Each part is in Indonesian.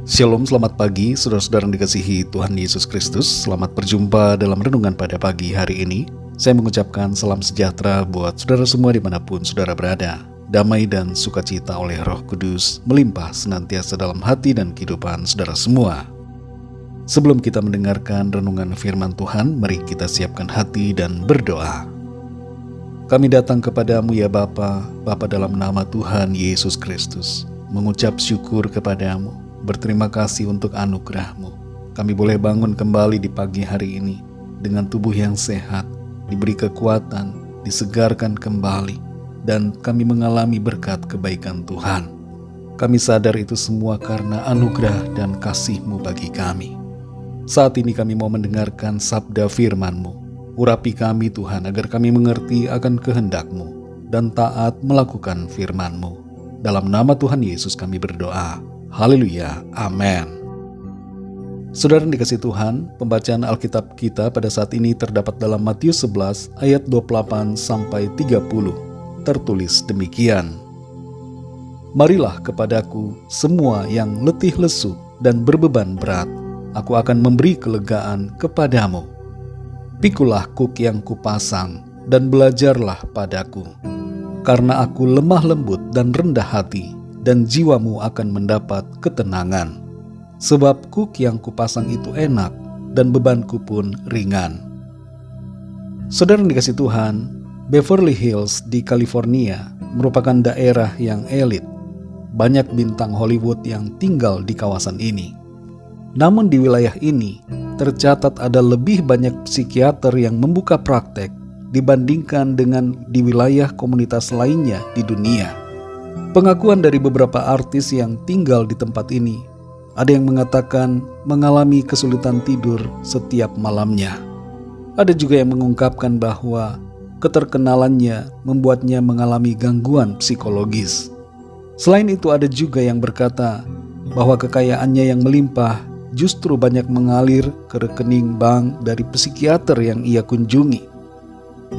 Shalom, selamat pagi saudara-saudara yang dikasihi Tuhan Yesus Kristus. Selamat berjumpa dalam renungan pada pagi hari ini. Saya mengucapkan salam sejahtera buat saudara semua dimanapun saudara berada. Damai dan sukacita oleh Roh Kudus melimpah senantiasa dalam hati dan kehidupan saudara semua. Sebelum kita mendengarkan renungan firman Tuhan, mari kita siapkan hati dan berdoa. Kami datang kepadamu ya Bapa dalam nama Tuhan Yesus Kristus, mengucap syukur kepadamu, berterima kasih untuk anugerah-Mu. Kami boleh bangun kembali di pagi hari ini dengan tubuh yang sehat, diberi kekuatan, disegarkan kembali, dan kami mengalami berkat kebaikan Tuhan. Kami sadar itu semua karena anugerah dan kasih-Mu bagi kami. Saat ini kami mau mendengarkan sabda firman-Mu. Urapi kami Tuhan agar kami mengerti akan kehendak-Mu dan taat melakukan firman-Mu. Dalam nama Tuhan Yesus kami berdoa. Haleluya, amin. Saudara yang dikasihi Tuhan, pembacaan Alkitab kita pada saat ini terdapat dalam Matius 11 ayat 28-30. Tertulis demikian. Marilah kepadaku semua yang letih lesu dan berbeban berat, aku akan memberi kelegaan kepadamu. Pikulah kuk yang kupasang dan belajarlah padaku, karena aku lemah lembut dan rendah hati, dan jiwamu akan mendapat ketenangan. Sebab kuk yang kupasang itu enak, dan bebanku pun ringan. Saudara yang dikasihi Tuhan, Beverly Hills di California merupakan daerah yang elit. Banyak bintang Hollywood yang tinggal di kawasan ini. Namun di wilayah ini, tercatat ada lebih banyak psikiater yang membuka praktek dibandingkan dengan di wilayah komunitas lainnya di dunia. Pengakuan dari beberapa artis yang tinggal di tempat ini, ada yang mengatakan mengalami kesulitan tidur setiap malamnya. Ada juga yang mengungkapkan bahwa keterkenalannya membuatnya mengalami gangguan psikologis. Selain itu ada juga yang berkata bahwa kekayaannya yang melimpah justru banyak mengalir ke rekening bank dari psikiater yang ia kunjungi.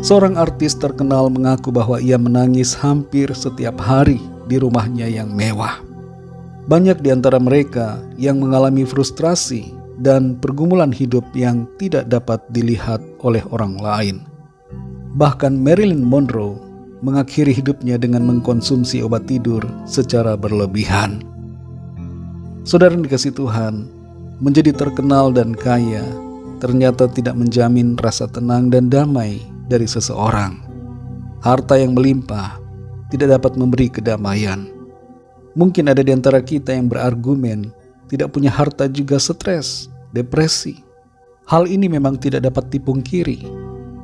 Seorang artis terkenal mengaku bahwa ia menangis hampir setiap hari di rumahnya yang mewah. Banyak di antara mereka yang mengalami frustrasi dan pergumulan hidup yang tidak dapat dilihat oleh orang lain. Bahkan Marilyn Monroe mengakhiri hidupnya dengan mengkonsumsi obat tidur secara berlebihan. Saudara yang dikasihi Tuhan, menjadi terkenal dan kaya ternyata tidak menjamin rasa tenang dan damai dari seseorang. Harta yang melimpah tidak dapat memberi kedamaian. Mungkin ada di antara kita yang berargumen tidak punya harta juga stres, depresi. Hal ini memang tidak dapat dipungkiri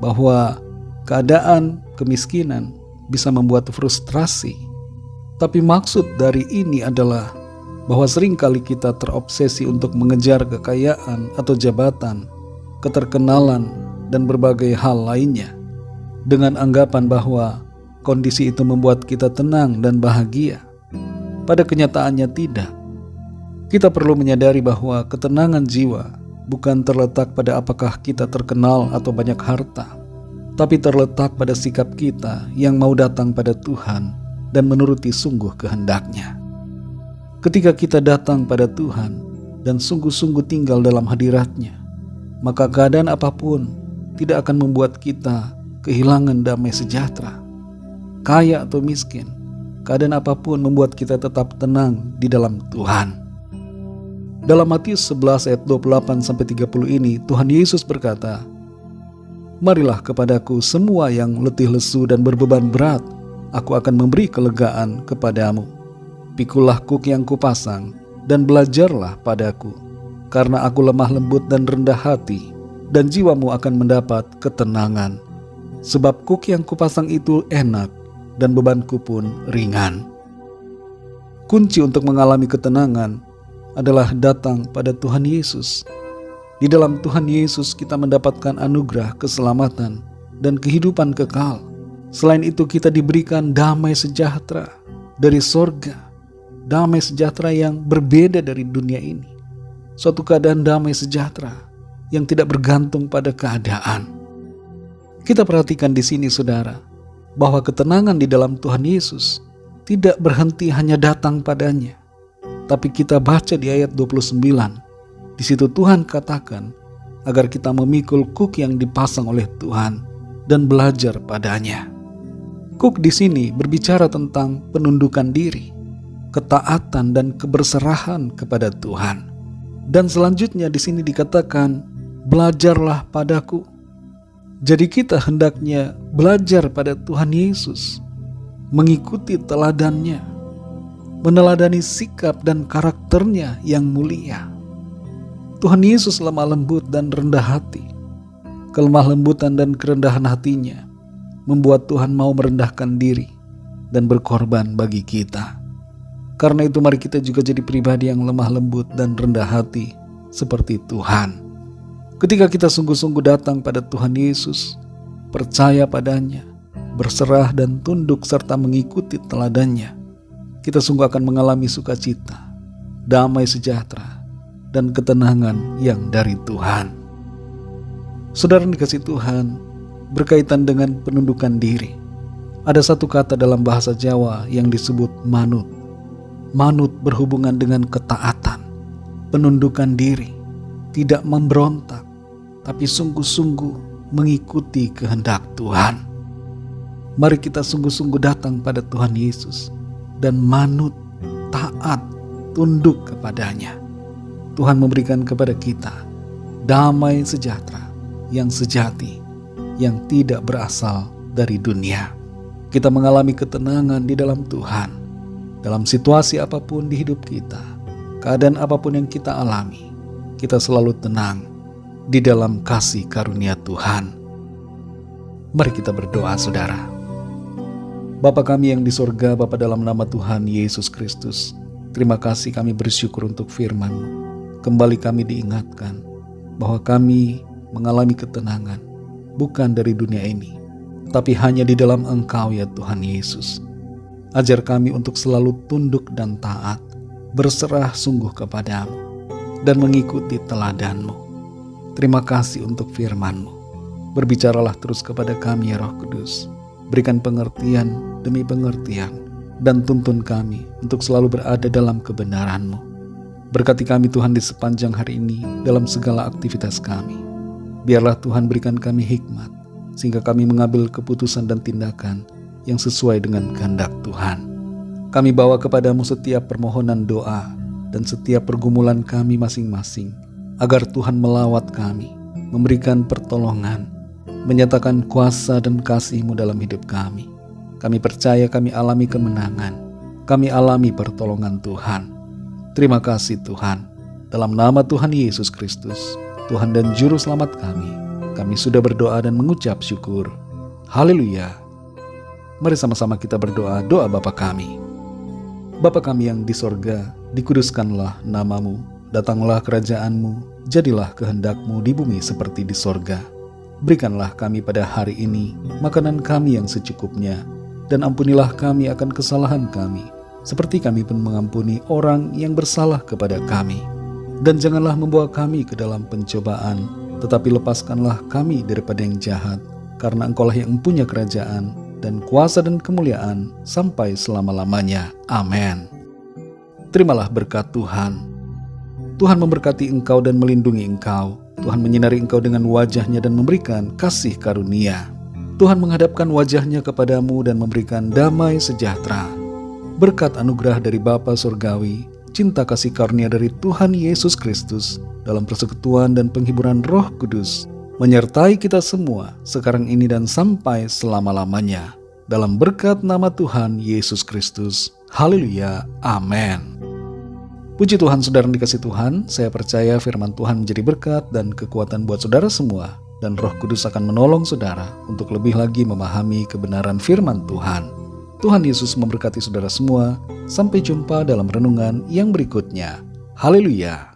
bahwa keadaan kemiskinan bisa membuat frustrasi. Tapi maksud dari ini adalah bahwa seringkali kita terobsesi untuk mengejar kekayaan atau jabatan, keterkenalan, dan berbagai hal lainnya, dengan anggapan bahwa kondisi itu membuat kita tenang dan bahagia. Pada kenyataannya tidak. Kita perlu menyadari bahwa ketenangan jiwa bukan terletak pada apakah kita terkenal atau banyak harta, tapi terletak pada sikap kita yang mau datang pada Tuhan dan menuruti sungguh kehendak-Nya. Ketika kita datang pada Tuhan dan sungguh-sungguh tinggal dalam hadirat-Nya, maka keadaan apapun tidak akan membuat kita kehilangan damai sejahtera. Kaya atau miskin, keadaan apapun membuat kita tetap tenang di dalam Tuhan. Dalam Matius 11 ayat 28-30 ini, Tuhan Yesus berkata, marilah kepadaku semua yang letih lesu dan berbeban berat, aku akan memberi kelegaan kepadamu. Pikulah kuk yang kupasang dan belajarlah padaku, karena aku lemah lembut dan rendah hati, dan jiwamu akan mendapat ketenangan. Sebab kuk yang kupasang itu enak, dan bebanku pun ringan. Kunci untuk mengalami ketenangan adalah datang pada Tuhan Yesus. Di dalam Tuhan Yesus kita mendapatkan anugerah keselamatan dan kehidupan kekal. Selain itu kita diberikan damai sejahtera dari sorga. Damai sejahtera yang berbeda dari dunia ini. Suatu keadaan damai sejahtera yang tidak bergantung pada keadaan. Kita perhatikan di sini saudara, bahwa ketenangan di dalam Tuhan Yesus tidak berhenti hanya datang padanya, Tapi kita baca di ayat 29, di situ Tuhan katakan agar kita memikul kuk yang dipasang oleh Tuhan dan belajar padanya. Kuk di sini berbicara tentang penundukan diri, ketaatan dan keberserahan kepada Tuhan. Dan selanjutnya di sini dikatakan, belajarlah padaku. Jadi kita hendaknya belajar pada Tuhan Yesus, mengikuti teladannya, meneladani sikap dan karakternya yang mulia. Tuhan Yesus lemah lembut dan rendah hati. Kelemah lembutan dan kerendahan hatinya membuat Tuhan mau merendahkan diri dan berkorban bagi kita. Karena itu mari kita juga jadi pribadi yang lemah lembut dan rendah hati seperti Tuhan. Ketika kita sungguh-sungguh datang pada Tuhan Yesus, percaya padanya, berserah dan tunduk serta mengikuti teladannya, kita sungguh akan mengalami sukacita, damai sejahtera, dan ketenangan yang dari Tuhan. Saudara dikasih Tuhan, berkaitan dengan penundukan diri, ada satu kata dalam bahasa Jawa yang disebut manut. Manut berhubungan dengan ketaatan, penundukan diri, tidak memberontak, tapi sungguh-sungguh mengikuti kehendak Tuhan. Mari kita sungguh-sungguh datang pada Tuhan Yesus dan manut, taat, tunduk kepadanya. Tuhan memberikan kepada kita damai sejahtera yang sejati, yang tidak berasal dari dunia. Kita mengalami ketenangan di dalam Tuhan. Dalam situasi apapun di hidup kita, keadaan apapun yang kita alami, kita selalu tenang di dalam kasih karunia Tuhan. Mari kita berdoa, saudara. Bapa kami yang di sorga, Bapa, dalam nama Tuhan Yesus Kristus, terima kasih, kami bersyukur untuk firman-Mu. Kembali kami diingatkan bahwa kami mengalami ketenangan bukan dari dunia ini, tapi hanya di dalam Engkau ya Tuhan Yesus. Ajar kami untuk selalu tunduk dan taat, berserah sungguh kepadamu, dan mengikuti teladan-Mu. Terima kasih untuk firman-Mu. Berbicaralah terus kepada kami ya Roh Kudus. Berikan pengertian demi pengertian, dan tuntun kami untuk selalu berada dalam kebenaran-Mu. Berkati kami Tuhan di sepanjang hari ini dalam segala aktivitas kami. Biarlah Tuhan berikan kami hikmat, sehingga kami mengambil keputusan dan tindakan yang sesuai dengan kehendak Tuhan. Kami bawa kepadamu setiap permohonan doa dan setiap pergumulan kami masing-masing, agar Tuhan melawat kami, memberikan pertolongan, menyatakan kuasa dan kasih-Mu dalam hidup kami. Kami percaya kami alami kemenangan, kami alami pertolongan Tuhan. Terima kasih Tuhan, dalam nama Tuhan Yesus Kristus, Tuhan dan Juru Selamat kami sudah berdoa dan mengucap syukur. Haleluya. Mari sama-sama kita berdoa, doa Bapa kami. Bapa kami yang di sorga, dikuduskanlah nama-Mu, datanglah kerajaan-Mu, jadilah kehendak-Mu di bumi seperti di sorga. Berikanlah kami pada hari ini makanan kami yang secukupnya, dan ampunilah kami akan kesalahan kami, seperti kami pun mengampuni orang yang bersalah kepada kami. Dan janganlah membawa kami ke dalam pencobaan, tetapi lepaskanlah kami daripada yang jahat, karena Engkau-lah yang mempunyai kerajaan, dan kuasa dan kemuliaan sampai selama-lamanya. Amin. Terimalah berkat Tuhan. Tuhan memberkati engkau dan melindungi engkau. Tuhan menyinari engkau dengan wajah-Nya dan memberikan kasih karunia. Tuhan menghadapkan wajah-Nya kepadamu dan memberikan damai sejahtera. Berkat anugerah dari Bapa Surgawi, cinta kasih karunia dari Tuhan Yesus Kristus, dalam persekutuan dan penghiburan Roh Kudus, menyertai kita semua sekarang ini dan sampai selama-lamanya. Dalam berkat nama Tuhan Yesus Kristus. Haleluya. Amin. Puji Tuhan, saudara yang dikasih Tuhan, saya percaya firman Tuhan menjadi berkat dan kekuatan buat saudara semua, dan Roh Kudus akan menolong saudara untuk lebih lagi memahami kebenaran firman Tuhan. Tuhan Yesus memberkati saudara semua. Sampai jumpa dalam renungan yang berikutnya. Haleluya.